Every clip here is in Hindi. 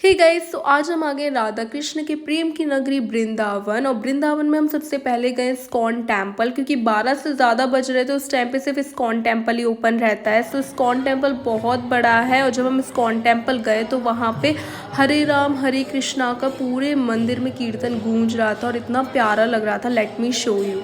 हे गाइस, तो आज हम आ गए राधा कृष्ण के प्रेम की नगरी वृंदावन। और वृंदावन में हम सबसे पहले गए इस्कॉन टेम्पल, क्योंकि 12 से ज़्यादा बज रहे थे उस टाइम पे सिर्फ इस्कॉन टेम्पल ही ओपन रहता है। तो इस्कॉन टेम्पल बहुत बड़ा है और जब हम इस्कॉन टेम्पल गए तो वहाँ पे हरे राम हरे कृष्णा का पूरे मंदिर में कीर्तन गूंज रहा था और इतना प्यारा लग रहा था। Let me show you.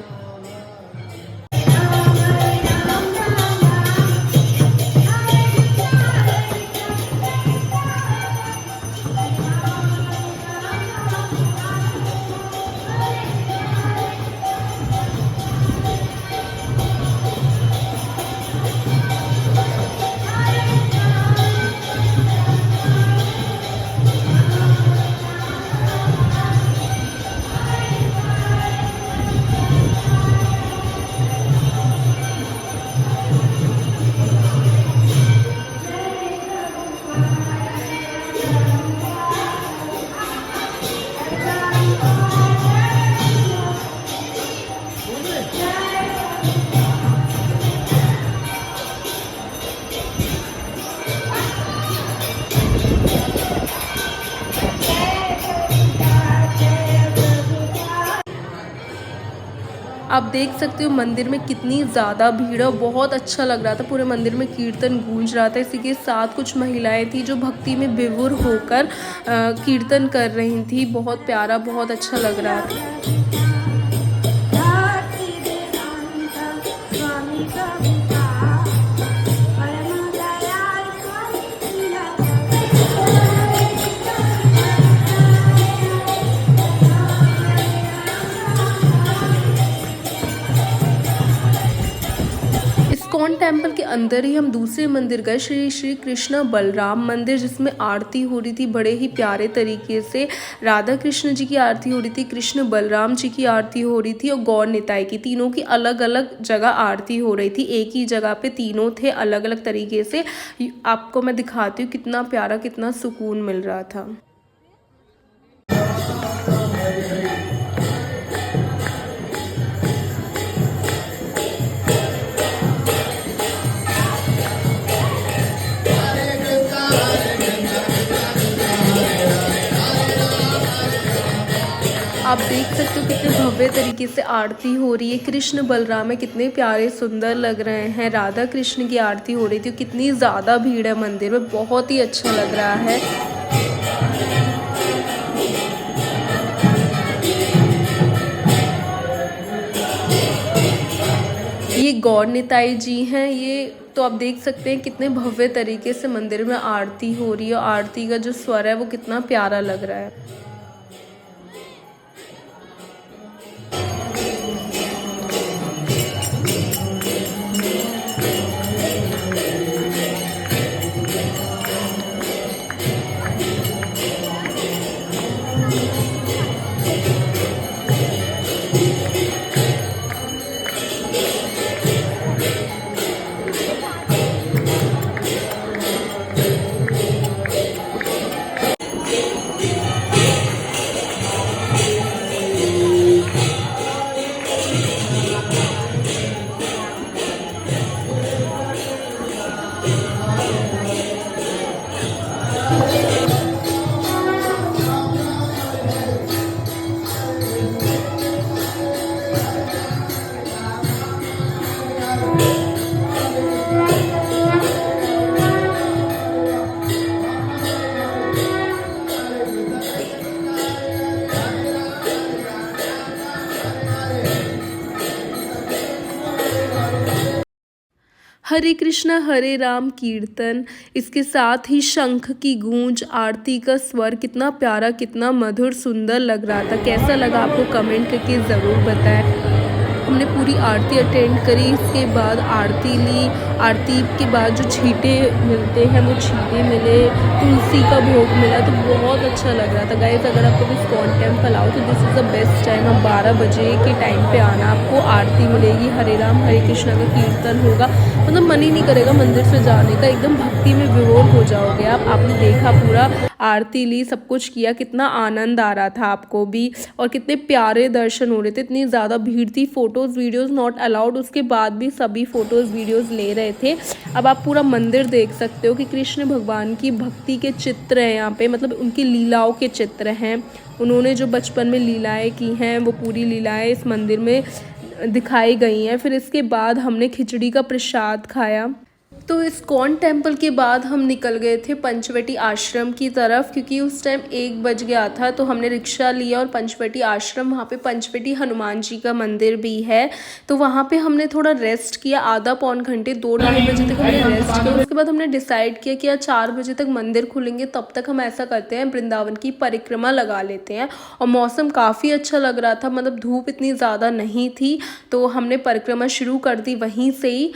आप देख सकते हो मंदिर में कितनी ज़्यादा भीड़ है और बहुत अच्छा लग रहा था। पूरे मंदिर में कीर्तन गूंज रहा था। इसी के साथ कुछ महिलाएं थी जो भक्ति में विभोर होकर कीर्तन कर रही थी। बहुत प्यारा, बहुत अच्छा लग रहा था। इस्कॉन टेम्पल के अंदर ही हम दूसरे मंदिर गए, श्री श्री कृष्ण बलराम मंदिर, जिसमें आरती हो रही थी बड़े ही प्यारे तरीके से। राधा कृष्ण जी की आरती हो रही थी, कृष्ण बलराम जी की आरती हो रही थी और गौर निताई की। तीनों की अलग अलग जगह आरती हो रही थी। एक ही जगह पे तीनों थे अलग अलग तरीके से। आपको मैं दिखाती हूँ कितना प्यारा, कितना सुकून मिल रहा था। आप देख सकते हो कितने भव्य तरीके से आरती हो रही है। कृष्ण बलराम है, कितने प्यारे सुंदर लग रहे हैं। राधा कृष्ण की आरती हो रही थी। कितनी ज़्यादा भीड़ है मंदिर में, बहुत ही अच्छा लग रहा है। ये गौर निताई जी हैं। ये तो आप देख सकते हैं कितने भव्य तरीके से मंदिर में आरती हो रही है। आरती का जो स्वर है वो कितना प्यारा लग रहा है। हरे कृष्णा हरे राम कीर्तन, इसके साथ ही शंख की गूंज, आरती का स्वर कितना प्यारा, कितना मधुर, सुंदर लग रहा था। कैसा लगा आपको कमेंट करके ज़रूर बताएं। हमने पूरी आरती अटेंड करी। इसके बाद आरती ली। आरती के बाद जो छींटे मिलते हैं वो छींटे मिले, तुलसी का भोग मिला, तो बहुत अच्छा लग रहा था। गाइस, अगर आप कभी इस्कॉन टेम्पल आओ तो this is the best time. आप 12 बजे के टाइम पे आना, आपको आरती मिलेगी, हरे राम हरे कृष्णा का कीर्तन होगा। मतलब मन ही नहीं करेगा मंदिर से जाने का, एकदम भक्ति में विभोर हो जाओगे आप। आपने देखा पूरा आरती ली, सब कुछ किया। कितना आनंद आ रहा था आपको भी, और कितने प्यारे दर्शन हो रहे थे। इतनी ज़्यादा भीड़ थी, फ़ोटोज़ वीडियोज़ नॉट अलाउड, उसके बाद भी सभी फ़ोटोज़ वीडियोज़ ले रहे थे। अब आप पूरा मंदिर देख सकते हो कि कृष्ण भगवान की भक्ति के चित्र हैं यहाँ पे, मतलब उनकी लीलाओं के चित्र हैं। उन्होंने जो बचपन में लीलाएं की हैं वो पूरी लीलाएं इस मंदिर में दिखाई गई हैं। फिर इसके बाद हमने खिचड़ी का प्रसाद खाया। तो इस्कॉन टेम्पल के बाद हम निकल गए थे पंचवटी आश्रम की तरफ, क्योंकि उस टाइम 1 बज गया था। तो हमने रिक्शा लिया और पंचवटी आश्रम, वहाँ पे पंचवटी हनुमान जी का मंदिर भी है, तो वहाँ पे हमने थोड़ा रेस्ट किया, आधा पौन घंटे, 2-2.5 बजे तक हमने रेस्ट किया। उसके बाद हमने डिसाइड किया कि यार 4 बजे तक मंदिर खुलेंगे, तब तक हम ऐसा करते हैं वृंदावन की परिक्रमा लगा लेते हैं। और मौसम काफ़ी अच्छा लग रहा था, मतलब धूप इतनी ज़्यादा नहीं थी, तो हमने परिक्रमा शुरू कर दी वहीं से ही।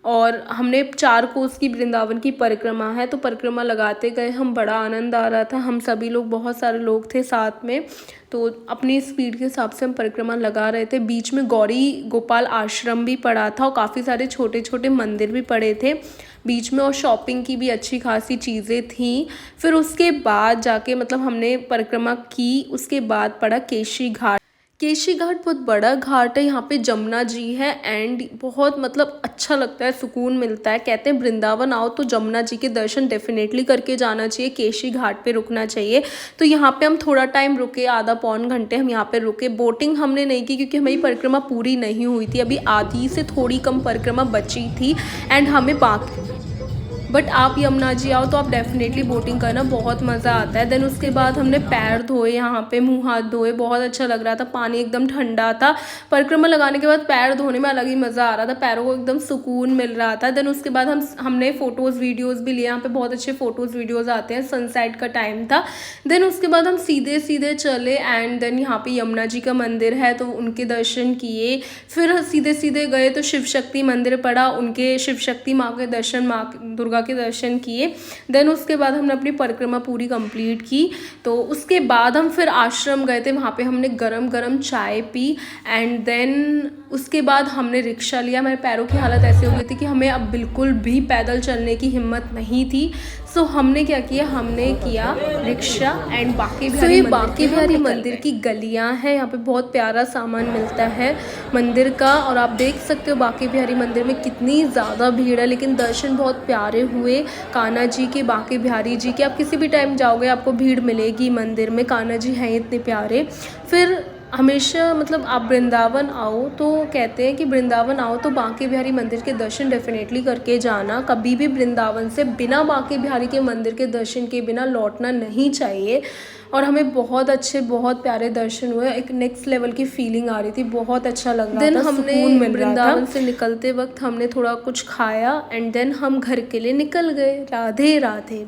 और हमने 4 कोस की वृंदावन की परिक्रमा है, तो परिक्रमा लगाते गए हम, बड़ा आनंद आ रहा था। हम सभी लोग, बहुत सारे लोग थे साथ में, तो अपनी स्पीड के हिसाब से हम परिक्रमा लगा रहे थे। बीच में गौरी गोपाल आश्रम भी पड़ा था और काफ़ी सारे छोटे छोटे मंदिर भी पड़े थे बीच में, और शॉपिंग की भी अच्छी खासी चीज़ें थी। फिर उसके बाद जाके मतलब हमने परिक्रमा की, उसके बाद पड़ा केशी घाट। केशी घाट बहुत बड़ा घाट है, यहाँ पे जमुना जी है, एंड बहुत मतलब अच्छा लगता है, सुकून मिलता है। कहते हैं वृंदावन आओ तो जमुना जी के दर्शन डेफिनेटली करके जाना चाहिए, केशी घाट पे रुकना चाहिए। तो यहाँ पे हम थोड़ा टाइम रुके, आधा पौन घंटे हम यहाँ पे रुके। बोटिंग हमने नहीं की क्योंकि हमारी परिक्रमा पूरी नहीं हुई थी, अभी आधी से थोड़ी कम परिक्रमा बची थी, एंड हमें बाकी। बट आप यमुना जी आओ तो आप डेफिनेटली बोटिंग करना, बहुत मज़ा आता है। देन उसके बाद हमने पैर धोए, यहाँ पे मुंह हाथ धोए, बहुत अच्छा लग रहा था, पानी एकदम ठंडा था। परिक्रमा लगाने के बाद पैर धोने में अलग ही मज़ा आ रहा था, पैरों को एकदम सुकून मिल रहा था। देन उसके बाद हमने फ़ोटोज़ वीडियोज़ भी लिए, यहाँ पे बहुत अच्छे फ़ोटोज़ वीडियोज़ आते हैं, सनसेट का टाइम था। देन उसके बाद हम सीधे सीधे चले, एंड देन यहाँ पे यमुना जी का मंदिर है तो उनके दर्शन किए। फिर सीधे सीधे गए तो शिव शक्ति मंदिर पड़ा, उनके शिव शक्ति माँ के दर्शन, माँ दुर्गा के दर्शन किए। देन उसके बाद हमने अपनी परिक्रमा पूरी कंप्लीट की। तो उसके बाद हम फिर आश्रम गए थे, वहाँ पे हमने गरम गरम चाय पी, एंड देन उसके बाद हमने रिक्शा लिया। मेरे पैरों की हालत ऐसी हो गई थी कि हमें अब बिल्कुल भी पैदल चलने की हिम्मत नहीं थी। सो हमने क्या किया, हमने किया रिक्शा एंड बाकी बिहारी। ये बाकी बिहारी मंदिर की गलियां हैं, यहाँ पे बहुत प्यारा सामान मिलता है मंदिर का, और आप देख सकते हो बाकी बिहारी मंदिर में कितनी ज़्यादा भीड़ है, लेकिन दर्शन बहुत प्यारे हुए कान्हा जी के, बाकी बिहारी जी के। आप किसी भी टाइम जाओगे आपको भीड़ मिलेगी मंदिर में, कान्हा जी हैं इतने प्यारे। फिर हमेशा मतलब आप वृंदावन आओ तो कहते हैं कि वृंदावन आओ तो बांके बिहारी मंदिर के दर्शन डेफिनेटली करके जाना। कभी भी वृंदावन से बिना बांके बिहारी के मंदिर के दर्शन के बिना लौटना नहीं चाहिए। और हमें बहुत अच्छे, बहुत प्यारे दर्शन हुए, एक नेक्स्ट लेवल की फीलिंग आ रही थी, बहुत अच्छा लग रहा था। देन हमने वृंदावन से निकलते वक्त हमने थोड़ा कुछ खाया, एंड देन हम घर के लिए निकल गए। राधे राधे।